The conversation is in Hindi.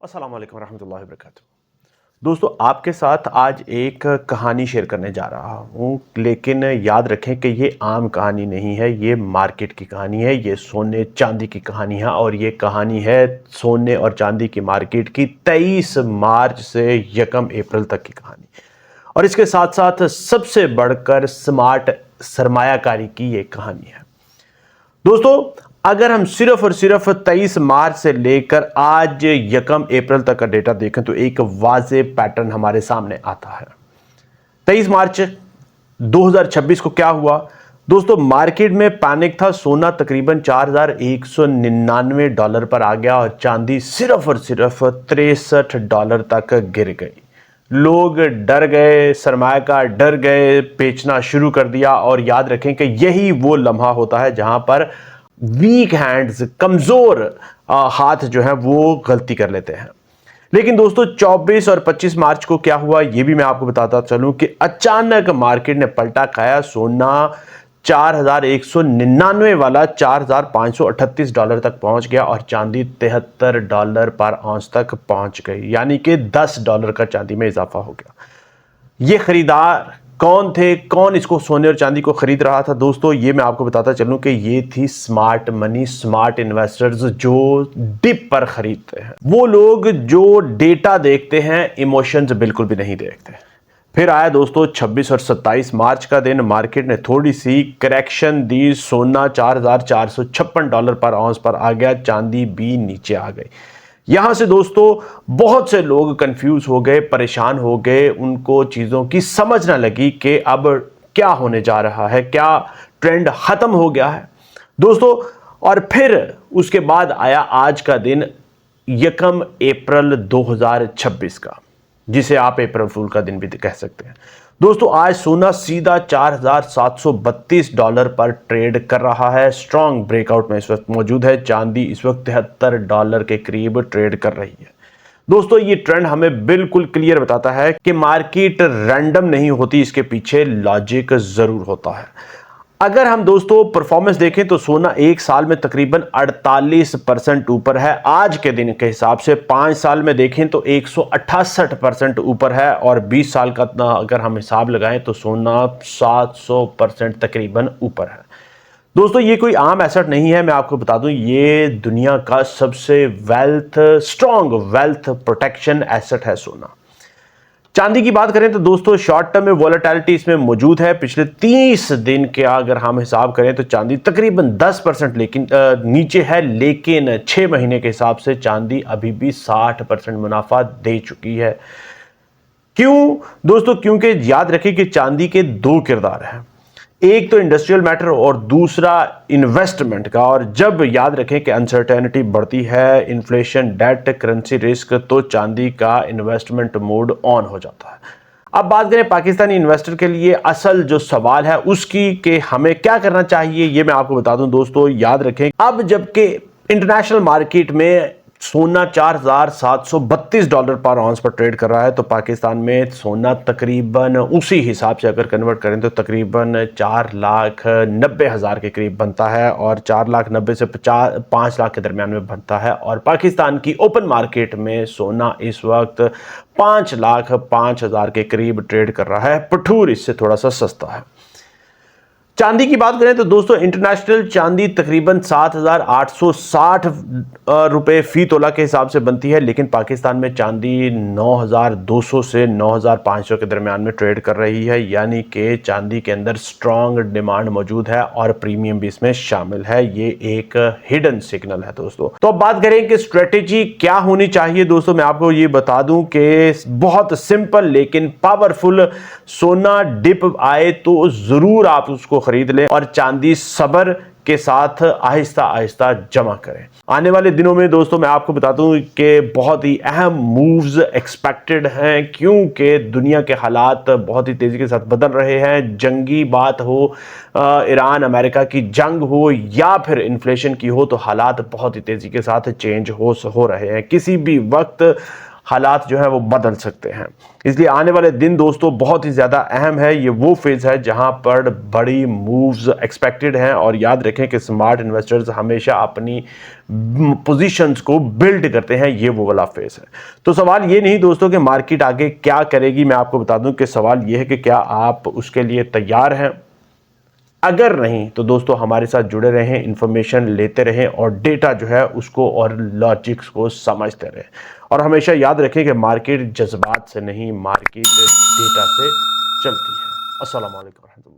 अस्सलाम वालेकुम रहमतुल्लाहि व बरकातुहू। दोस्तों, आपके साथ आज एक कहानी शेयर करने जा रहा हूँ, लेकिन याद रखें कि ये आम कहानी नहीं है, ये मार्केट की कहानी है, ये सोने चांदी की कहानी है और ये कहानी है सोने और चांदी की मार्केट की 23 मार्च से 1 अप्रैल तक की कहानी। और इसके साथ साथ सबसे बढ़कर स्मार्ट सरमायाकारी की ये कहानी है। दोस्तों, अगर हम सिर्फ और सिर्फ 23 मार्च से लेकर आज 1 अप्रैल तक का डेटा देखें तो एक वाज़े पैटर्न हमारे सामने आता है। 23 मार्च 2026 को क्या हुआ? दोस्तों, मार्केट में पैनिक था। सोना तकरीबन $4199 पर आ गया और चांदी सिर्फ और सिर्फ $63 तक गिर गई। लोग डर गए, सरमायाकार डर गए, बेचना शुरू कर दिया। और याद रखें कि यही वो लम्हा होता है जहां पर वीक हैंड्स, कमजोर हाथ जो है वो गलती कर लेते हैं। लेकिन दोस्तों, 24 और 25 मार्च को क्या हुआ ये भी मैं आपको बताता चलूं कि अचानक मार्केट ने पलटा खाया। सोना 4199 वाला $4538 तक पहुंच गया और चांदी $73 पर आउंस तक पहुंच गई, यानी कि $10 का चांदी में इजाफा हो गया। ये खरीदार कौन थे? कौन इसको सोने और चांदी को खरीद रहा था? दोस्तों, ये मैं आपको बताता चलूं कि ये थी स्मार्ट मनी, स्मार्ट इन्वेस्टर्स जो डिप पर खरीदते हैं। वो लोग जो डेटा देखते हैं, इमोशंस बिल्कुल भी नहीं देखते। फिर आया दोस्तों 26 और 27 मार्च का दिन। मार्केट ने थोड़ी सी करेक्शन दी। सोना $4456 पर आउंस पर आ गया, चांदी भी नीचे आ गई। यहां से दोस्तों बहुत से लोग कंफ्यूज हो गए, परेशान हो गए, उनको चीजों की समझ ना लगी कि अब क्या होने जा रहा है, क्या ट्रेंड खत्म हो गया है दोस्तों। और फिर उसके बाद आया आज का दिन 1 अप्रैल 2026 का, जिसे आप अप्रैल फूल का दिन भी कह सकते हैं। दोस्तों, आज सोना सीधा $4732 पर ट्रेड कर रहा है। स्ट्रॉन्ग ब्रेकआउट में इस वक्त मौजूद है। चांदी इस वक्त $73 के करीब ट्रेड कर रही है। दोस्तों, ये ट्रेंड हमें बिल्कुल क्लियर बताता है कि मार्केट रैंडम नहीं होती, इसके पीछे लॉजिक जरूर होता है। अगर हम दोस्तों परफॉर्मेंस देखें तो सोना एक साल में तकरीबन 48% ऊपर है। आज के दिन के हिसाब से 5 साल में देखें तो 168% ऊपर है और 20 साल का अगर हम हिसाब लगाएं तो सोना 700% तकरीबन ऊपर है। दोस्तों, ये कोई आम एसेट नहीं है, मैं आपको बता दूं, ये दुनिया का सबसे स्ट्रॉन्ग वेल्थ प्रोटेक्शन एसेट है सोना। चांदी की बात करें तो दोस्तों शॉर्ट टर्म में वोलेटिलिटी इसमें मौजूद है। पिछले 30 दिन के अगर हम हिसाब करें तो चांदी तकरीबन 10% लेकिन नीचे है, लेकिन 6 महीने के हिसाब से चांदी अभी भी 60% मुनाफा दे चुकी है। क्यों दोस्तों? क्योंकि याद रखें कि चांदी के 2 किरदार हैं, एक तो इंडस्ट्रियल मैटर और दूसरा इन्वेस्टमेंट का। और जब याद रखें कि अनसर्टेनिटी बढ़ती है, इन्फ्लेशन, डेट, करेंसी रिस्क, तो चांदी का इन्वेस्टमेंट मोड ऑन हो जाता है। अब बात करें पाकिस्तानी इन्वेस्टर के लिए असल जो सवाल है उसकी कि हमें क्या करना चाहिए, ये मैं आपको बता दूं। दोस्तों, याद रखें अब जबकि इंटरनेशनल मार्केट में सोना $4732 पर आउंस पर ट्रेड कर रहा है, तो पाकिस्तान में सोना तकरीबन उसी हिसाब से अगर कन्वर्ट करें तो तकरीबन 4,90,000 के करीब बनता है और 4,90,000 से 5 लाख के दरमियान में बनता है। और पाकिस्तान की ओपन मार्केट में सोना इस वक्त 5,05,000 के करीब ट्रेड कर रहा है। पठूर इससे थोड़ा सा सस्ता है। चांदी की बात करें तो दोस्तों इंटरनेशनल चांदी तकरीबन 7,860 रुपए फी तोला के हिसाब से बनती है, लेकिन पाकिस्तान में चांदी 9,200 से 9,500 के दरमियान में ट्रेड कर रही है, यानी कि चांदी के अंदर स्ट्रॉन्ग डिमांड मौजूद है और प्रीमियम भी इसमें शामिल है। ये एक हिडन सिग्नल है दोस्तों। तो अब बात करें कि स्ट्रेटेजी क्या होनी चाहिए। दोस्तों, मैं आपको ये बता दूं कि बहुत सिंपल लेकिन पावरफुल, सोना डिप आए तो जरूर आप उसको खरीद लें और चांदी सब्र के साथ आहिस्ता आहिस्ता जमा करें। आने वाले दिनों में दोस्तों मैं आपको बता दूं कि बहुत ही अहम मूव्स एक्सपेक्टेड हैं, क्योंकि दुनिया के हालात बहुत ही तेजी के साथ बदल रहे हैं। जंगी बात हो, ईरान अमेरिका की जंग हो या फिर इन्फ्लेशन की हो, तो हालात बहुत ही तेजी के साथ चेंज हो रहे हैं। किसी भी वक्त हालात जो है वो बदल सकते हैं। इसलिए आने वाले दिन दोस्तों बहुत ही ज़्यादा अहम है। ये वो फेज़ है जहां पर बड़ी मूव्स एक्सपेक्टेड हैं और याद रखें कि स्मार्ट इन्वेस्टर्स हमेशा अपनी पोजीशंस को बिल्ड करते हैं। ये वो वाला फेज़ है। तो सवाल ये नहीं दोस्तों कि मार्केट आगे क्या करेगी, मैं आपको बता दूं कि सवाल ये है कि क्या आप उसके लिए तैयार हैं। अगर नहीं तो दोस्तों हमारे साथ जुड़े रहें, इंफॉर्मेशन लेते रहें और डेटा जो है उसको और लॉजिक्स को समझते रहें। और हमेशा याद रखें कि मार्केट जज्बात से नहीं, मार्केट डेटा से चलती है। अस्सलाम वालेकुम।